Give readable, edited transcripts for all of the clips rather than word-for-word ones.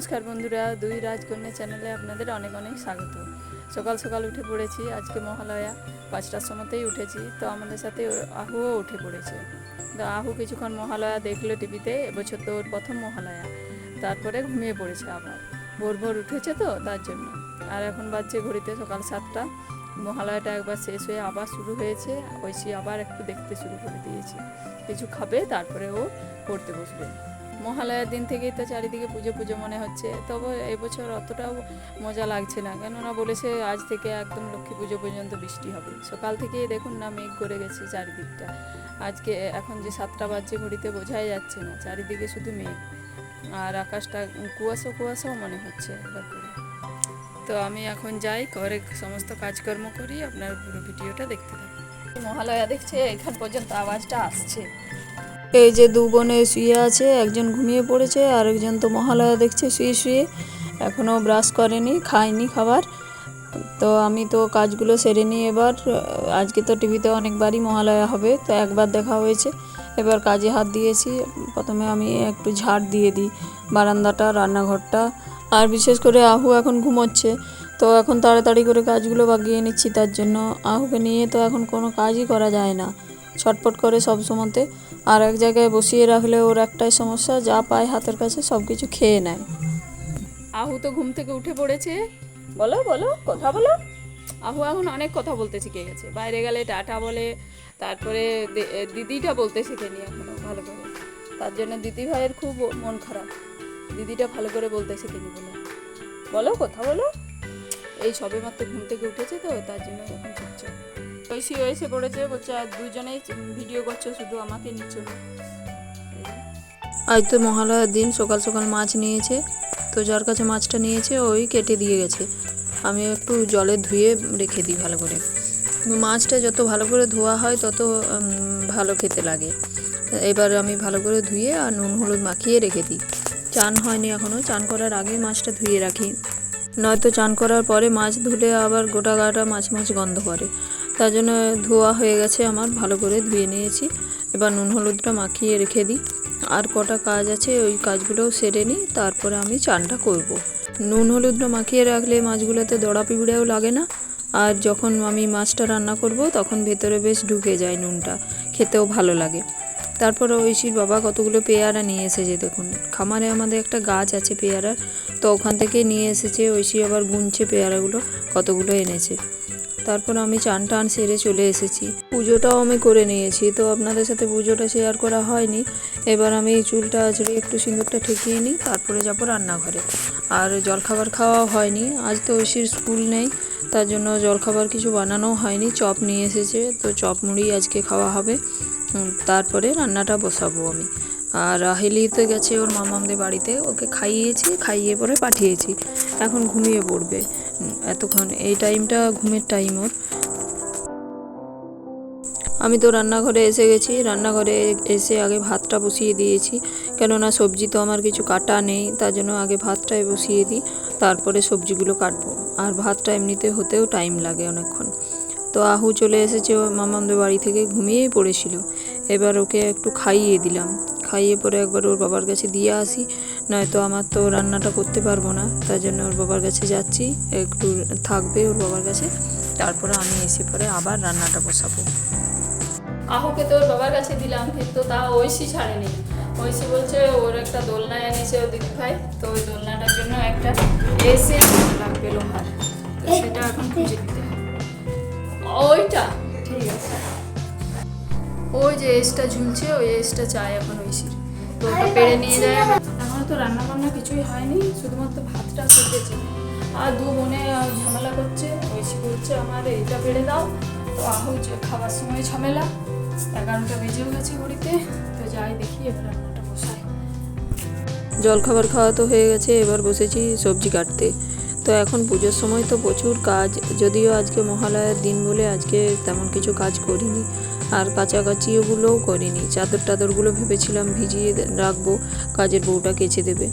নমস্কার বন্ধুরা, দুই রাজকন্যা চ্যানেলে আপনাদের অনেক অনেক স্বাগত। সকাল সকাল উঠে পড়েছি, আজকে মহালয়া। 5টার সময়তেই উঠেছি, তো আমাদের সাথে আহুও উঠে পড়েছে। তো আহু কিছুক্ষণ মহালয়া দেখলো টিভিতে, এবছর তো ওর প্রথম মহালয়া। তারপরে ঘুমিয়ে পড়েছে আবার, ভোর ভোর উঠেছে তো তার জন্য। আর এখন বাজছে ঘড়িতে সকাল 7টা। মহালয়াটা একবার শেষ হয়ে আবার শুরু হয়েছে, ঐশী আবার একটু দেখতে শুরু করে দিয়েছে। কিছু খাবে, তারপরে ও পড়তে বসবে। মহালয়ার দিন থেকেই তো চারিদিকে পুজো পুজো মনে হচ্ছে, তবে এবছর অতটাও মজা লাগছে না, কেননা বলেছে আজ থেকে একদম লক্ষ্মী পুজো পর্যন্ত বৃষ্টি হবে। সকাল থেকেই দেখুন না, মেঘ করে গেছে চারিদিকটা। আজকে এখন যে 7টা বাজছে ঘড়িতে বোঝাই যাচ্ছে না, চারিদিকে শুধু মেঘ, আর আকাশটা কুয়াশা কুয়াশাও মনে হচ্ছে একবার করে। তো আমি এখন যাই, ঘরে সমস্ত কাজকর্ম করি, আপনার পুরো ভিডিওটা দেখতে থাকুন। মহালয়া দেখছে, এখান পর্যন্ত আওয়াজটা আসছে। এই যে দু বোনে শুয়ে আছে, একজন ঘুমিয়ে পড়েছে, আর একজন তো মহালয়া দেখছে শুয়ে শুয়ে, এখনও ব্রাশ করেনি, খায়নি খাবার। তো আমি তো কাজগুলো সেরে নিই এবার। আজকে তো টিভিতে অনেকবারই মহালয়া হবে, তো একবার দেখা হয়েছে, এবার কাজে হাত দিয়েছি। প্রথমে আমি একটু ঝাড় দিয়ে দিই বারান্দাটা, রান্নাঘরটা। আর বিশেষ করে আহু এখন ঘুমোচ্ছে, তো এখন তাড়াতাড়ি করে কাজগুলো বাগিয়ে নিচ্ছি। তার জন্য আহুকে নিয়ে তো এখন কোনো কাজই করা যায় না, ছটফট করে সব সময়তে। আর এক জায়গায় বসিয়ে রাখলে ওর একটাই সমস্যা, যা পায় হাতের কাছে সব কিছু খেয়ে নেয়। আহু তো ঘুম থেকে উঠে পড়েছে। বলো বলো, কথা বলো। আহু এখন অনেক কথা বলতে শিখে গেছে, বাইরে গেলে টাটা বলে, তারপরে দিদিটা বলতে শিখেনি এখনো ভালো করে। তার জন্য দিদি ভাইয়ের খুব মন খারাপ, দিদিটা ভালো করে বলতে শিখেনি বলে। বলো, কথা বলো। এই সবে মাত্র ঘুম থেকে উঠেছে তো, তার জন্য এখন চুপচাপ। ঐশী এসে পড়েছে, বলছে আর দুজনেই ভিডিও করছো, শুধু আমাকে নিচ্ছ না। আজ তো মহালয়ার দিন, সকাল সকাল মাছ নিয়েছে, তো যার কাছে মাছটা নিয়েছে ওই কেটে দিয়ে গেছে। আমি একটু জলে ধুয়ে রেখে দিই ভালো করে। মাছটা যত ভালো করে ধোয়া হয় তত ভালো খেতে লাগে। এবার আমি ভালো করে ধুয়ে আর নুন হলুদ মাখিয়ে রেখে দিই। চান হয়নি এখনও, চান করার আগে মাছটা ধুয়ে রাখি, নয়তো চান করার পরে মাছ ধুলে আবার গোটা গাটা মাছ মাছ গন্ধ করে। তার জন্য ধোয়া হয়ে গেছে আমার, ভালো করে ধুয়ে নিয়েছি। এবার নুন হলুদটা মাখিয়ে রেখে দিই। আর কটা কাজ আছে, ওই কাজগুলোও সেরে নিই, তারপরে আমি চানটা করব। নুন হলুদটা মাখিয়ে রাখলে মাছগুলোতে দড়া পিঁপড়েও লাগে না, আর যখন আমি মাছটা রান্না করব তখন ভেতরে বেশ ঢুকে যায় নুনটা, খেতেও ভালো লাগে। তারপরে ঐশীর বাবা কতগুলো পেয়ারা নিয়ে এসেছে, দেখুন খামারে আমাদের একটা গাছ আছে পেয়ারার, তো ওখান থেকে নিয়ে এসেছে। ঐশী আবার গুনছে পেয়ারাগুলো কতগুলো এনেছে। তারপর আমি চান টান সেরে চলে এসেছি, পুজোটাও আমি করে নিয়েছি। তো আপনাদের সাথে পুজোটা শেয়ার করা হয়নি। এবার আমি চুলটা আঁচড়ে একটু সিঁদুরটা ঠেকিয়ে নিই, তারপরে যাবো রান্নাঘরে। আর জলখাবার খাওয়া হয়নি, আজ তো ঐশীর স্কুল নেই, তার জন্য জলখাবার কিছু বানানোও হয়নি। চপ নিয়ে এসেছে, তো চপ মুড়ি আজকে খাওয়া হবে। তারপরে রান্নাটা বসাবো আমি। আর রাহেলিতে গেছে ওর মামামদের বাড়িতে, ওকে খাইয়েছি, খাইয়ে পরে পাঠিয়েছি। এখন ঘুমিয়ে পড়বে এতক্ষণ, এই টাইমটা ঘুমের টাইম ওর। আমি তো রান্নাঘরে এসে গেছি, রান্নাঘরে এসে আগে ভাতটা বসিয়ে দিয়েছি, কেননা সবজি তো আমার কিছু কাটা নেই, তার জন্য আগে ভাতটাই বসিয়ে দিই, তারপরে সবজিগুলো কাটবো। আর ভাতটা এমনিতে হতেও টাইম লাগে অনেকক্ষণ। তো আহু চলে এসেছে ও মামামদের বাড়ি থেকে, ঘুমিয়েই পড়েছিল। এবার ওকে একটু খাইয়ে দিলাম, খাইয়ে পরে একবার ওর বাবার কাছে দিয়ে আসি, নয়তো আমার তো রান্নাটা করতে পারবো না। তার জন্য ওর বাবার কাছে যাচ্ছি, একটু থাকবে ওর বাবার কাছে, তারপরে আমি এসে পরে আবার রান্নাটা বসাবো। আহুকে তো ওর বাবার কাছে দিলাম, কিন্তু তা ঐশী ছাড়েনি। ঐশী বলছে ওর একটা দোলনা এনেছে ও দিদি ভাই, তো ওই দোলনাটার জন্য একটা এসে লাগবে লোহার, তো সেটা এখন খুঁজে দিতে হবে। ওইটা ঠিক আছে, ওই যে এসটা ঝুলছে, ওই এসটা চাই এখন ঐশীর, তো ওটা পেড়ে নিয়ে যায়। এখনো তো রান্না বান্না কিছুই হয়নি, শুধুমাত্র ভাতটা ফুটেছে। আর দু বোনে ঝামেলা করছে, ঐশী বলছে আমার এইটা পেড়ে দাও, তো আহু খাবার সময় ঝামেলা। 11টা বেজেও গেছে ঘড়িতে, তো যাই দেখি এবার রান্নাটা বসাই। জলখাবার খাওয়া তো হয়ে গেছে, এবার বসেছি সবজি কাটতে। তো এখন পুজোর সময় তো প্রচুর কাজ, যদিও আজকে মহালয়ার দিন বলে আজকে তেমন কিছু কাজ করিনি, আর কাচাকাচিগুলোও করিনি। চাদর টাদরগুলো ভেবেছিলাম ভিজিয়ে রাখবো, কাজের বউটা কেচে দেবে,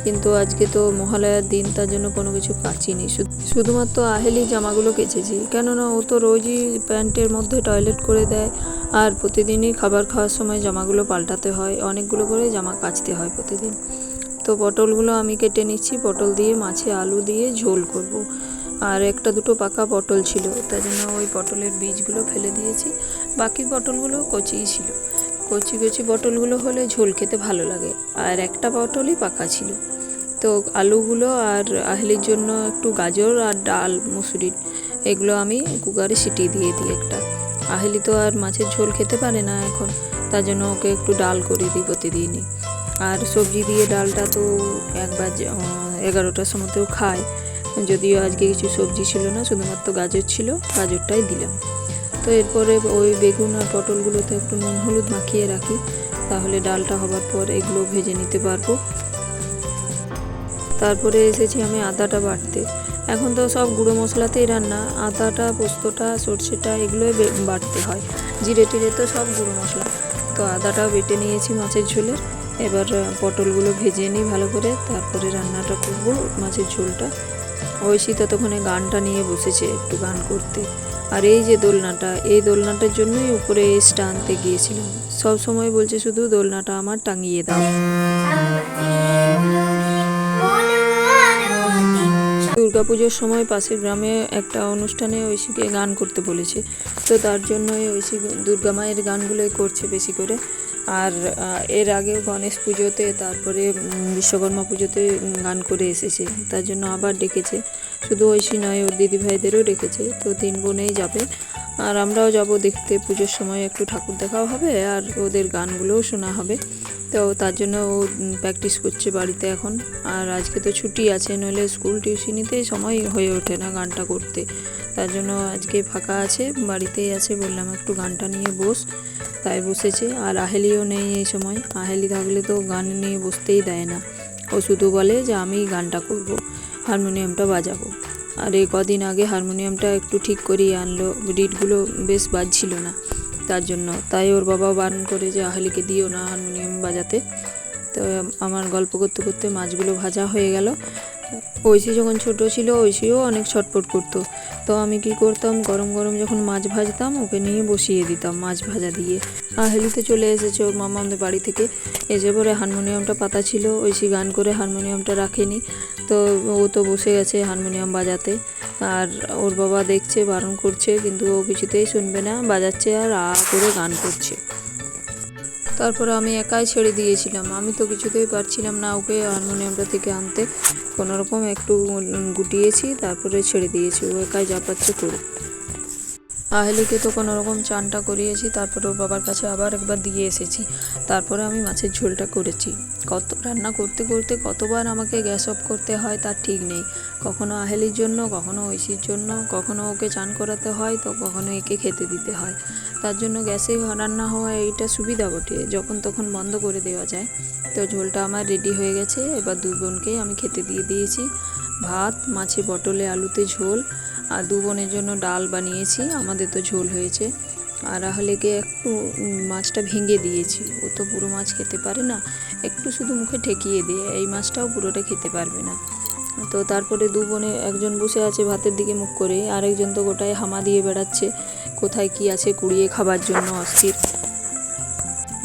কিন্তু আজকে তো মহালয়ার দিন, তার জন্য কোনো কিছু কাচিনি। শুধুমাত্র আহেলি জামাগুলো কেচেছি, কেননা ও তো রোজই প্যান্টের মধ্যে টয়লেট করে দেয়, আর প্রতিদিনই খাবার খাওয়ার সময় জামাগুলো পাল্টাতে হয়, অনেকগুলো করে জামা কাচতে হয় প্রতিদিন। তো তো পটলগুলো আমি কেটে নিচ্ছি, পটল দিয়ে মাছে আলু দিয়ে ঝোল করব। আর একটা দুটো পাকা পটল ছিল, তাই জন্য ওই পটলের বীজগুলো ফেলে দিয়েছি। বাকি পটলগুলো কচিই ছিল। কচি কচি পটলগুলো হলে ঝোল খেতে ভালো লাগে, আর একটা পটলই পাকা ছিল। তো আলুগুলো আর আহলির জন্য একটু গাজর আর ডাল মুসুরির এগুলো আমি কুকারে সিটি দিয়ে দিই একটা। আহলি তো আর মাছের ঝোল খেতে পারে না এখন, তার জন্য ওকে একটু ডাল করে দিই প্রতিদিনই। আর সবজি দিয়ে ডালটা তো একবার 11টার সময়তেও খায়, যদিও আজকে কিছু সবজি ছিল না, শুধুমাত্র গাজর ছিল, গাজরটাই দিলাম। তো এরপরে ওই বেগুন আর পটলগুলোতে একটু নুন হলুদ মাখিয়ে রাখি, তাহলে ডালটা হবার পর এগুলো ভেজে নিতে পারবো। তারপরে এসেছি আমি আদাটা বাটতে। এখন তো সব গুঁড়ো মশলাতেই রান্না, আদাটা পোস্তটা সর্ষেটা এগুলোই বাটতে হয়, জিরে টিরে তো সব গুঁড়ো মশলা। তো আদাটাও বেটে নিয়েছি মাছের ঝোলের। এবার পটলগুলো ভেজে নিই ভালো করে, তারপরে রান্নাটা করব মাছের ঝোলটা। ঐশী ততক্ষণে গানটা নিয়ে বসেছে একটু গান করতে। আর এই যে দোলনাটা, এই দোলনাটার জন্যই উপরে এসটা আনতে গিয়েছিলাম। সব সময় বলছে শুধু দোলনাটা আমার টাঙিয়ে দাও। দুর্গাপুজোর সময় পাশের গ্রামে একটা অনুষ্ঠানে ঐশীকে গান করতে বলেছে, তো তার জন্যই ঐশী দুর্গা মায়ের গানগুলোই করছে বেশি করে। আর এর আগেও গণেশ পুজোতে, তারপরে বিশ্বকর্মা পুজোতে গান করে এসেছে, তার জন্য আবার ডেকেছে। শুধু ঐশী নয়, ওর দিদিভাইদেরও ডেকেছে। তো 3 বোনেই যাবে, আর আমরাও যাব দেখতে। পুজোর সময় একটু ঠাকুর দেখাও হবে আর ওদের গানগুলোও শোনা হবে। তো তার জন্য ও প্র্যাকটিস করছে বাড়িতে এখন। আর আজকে তো ছুটি আছে, নইলে স্কুল টিউশনিতেই সময় হয়ে ওঠে না গানটা করতে। তার জন্য আজকে ফাঁকা আছে, বাড়িতেই আছে। বললাম একটু গানটা নিয়ে বস, তাই বসেছে। আর আহেলিও নেই এই সময়, আহেলি থাকলে তো গান নিয়ে বসতেই দেয় না। ও শুধু বলে যে আমি গানটা করব, হারমোনিয়ামটা বাজাবো। আর এই কদিন আগে হারমোনিয়ামটা একটু ঠিক করিয়ে আনলো, রিডগুলো বেশ বাজছিল না, তার জন্য। তাই ওর বাবা বারণ করে যে আহলিকে দিও না হারমোনিয়াম বাজাতে। তো আমার গল্প করতে করতে মাছগুলো ভাজা হয়ে গেল। ঐশী যখন ছোট ছিল, ঐশীও অনেক ছটপট করতো। তো আমি কি করতাম, গরম গরম যখন মাছ ভাজতাম ওকে নিয়ে বসিয়ে দিতাম মাছ ভাজা দিয়ে। আহলিতে চলে এসেছে ওর মামা আমাদের বাড়ি থেকে, এসে পরে হারমোনিয়ামটা পাতা ছিল, ঐশী গান করে হারমোনিয়ামটা রাখেনি। তো ও তো বসে গেছে হারমোনিয়াম বাজাতে। আর ওর বাবা দেখছে, বারণ করছে, কিন্তু ও কিছুতেই শুনবে না, বাজাচ্ছে আর করে গান করছে। তারপরে আমি একাই ছেড়ে দিয়েছিলাম, আমি তো কিছুতেই পারছিলাম না ওকে হারমোনিয়ামটা থেকে আনতে। কোনোরকম একটু গুটিয়েছি, তারপরে ছেড়ে দিয়েছি, ও একাই যা পাচ্ছে করুক। আহলিকে তো কোনোরকম চানটা করিয়েছি, তারপরে ওর বাবার কাছে আবার একবার দিয়ে এসেছি। তারপরে আমি মাছের ঝোলটা করেছি। রান্না করতে করতে কতবার আমাকে গ্যাস অফ করতে হয় তার ঠিক নেই। কখনো আহলির জন্য, কখনো ঐশীর জন্য, কখনো ওকে চান করাতে হয়, তো কখনো একে খেতে দিতে হয়। তার জন্য গ্যাসে রান্না হওয়া এইটা সুবিধা বটে, যখন তখন বন্ধ করে দেওয়া যায়। তো ঝোলটা আমার রেডি হয়ে গেছে। এবার 2 বোনকেই আমি খেতে দিয়ে দিয়েছি। ভাত, মাছে পটলে আলুতে ঝোল, আর 2 বোনের জন্য ডাল বানিয়েছি, আমাদের তো ঝোল হয়েছে। আর আহলেকে একটু মাছটা ভেঙে দিয়েছি, ও তো পুরো মাছ খেতে পারে না, একটু শুধু মুখে ঠেকিয়ে দিয়ে, এই মাছটাও পুরোটা খেতে পারবে না। তো তারপরে 2 বোনে একজন বসে আছে ভাতের দিকে মুখ করে, আরেকজন তো গোটায় হামা দিয়ে বেড়াচ্ছে, কোথায় কি আছে কুড়িয়ে খাবার জন্য অস্থির।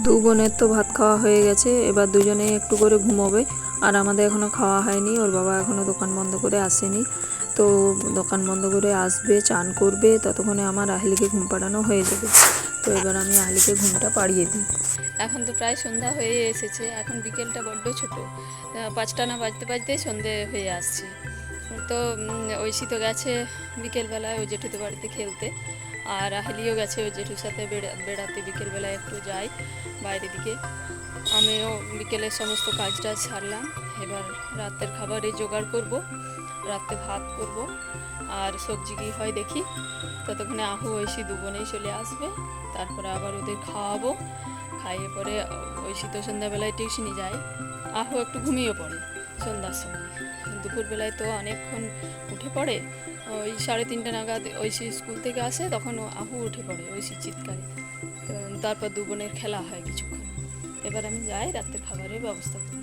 2 বোনের তো ভাত খাওয়া হয়ে গেছে, এবার দুজনেই একটু করে ঘুমোবে। আর আমাদের এখনও খাওয়া হয়নি, ওর বাবা এখনও দোকান বন্ধ করে আসেনি। তো দোকান বন্ধ করে আসবে, চান করবে, ততক্ষণে আমার আহলিকে ঘুম পাড়ানো হয়ে যাবে। তো এবার আমি আহলিকে ঘুমটা পাড়িয়ে দিই। এখন তো প্রায় সন্ধ্যা হয়ে এসেছে, এখন বিকেলটা বড্ড ছোটো, 5টা না বাজতে বাজতেই সন্ধে হয়ে আসছে। তো ঐশী তো গেছে বিকেলবেলায় ওই জেঠুদের বাড়িতে খেলতে, আর আহলিও গেছে ওই জেঠুর সাথে বেড়াতে, বিকেলবেলায় একটু যাই বাইরের দিকে। আমিও বিকেলের সমস্ত কাজটা ছাড়লাম, এবার রাতের খাবারে জোগাড় করব, রাতে ভাত করব, আর সবজি কী হয় দেখি। ততক্ষণে আহু ঐশী 2 বোনেই চলে আসবে, তারপরে আবার ওদের খাওয়াবো। খাইয়ে পরে ঐশী তো সন্ধ্যাবেলায় টিউশনি যায়, আহু একটু ঘুমিয়ে পড়ে সন্ধ্যার সময়। দুপুরবেলায় তো অনেকক্ষণ উঠে পড়ে, ওই 3:30 নাগাদ ঐশী স্কুল থেকে আসে, তখন আহু উঠে পড়ে ঐশীর চিৎকারে। তারপর 2 বোনের খেলা হয় কিছুক্ষণ। এবার আমি যাই রাতের খাবারের ব্যবস্থা করি।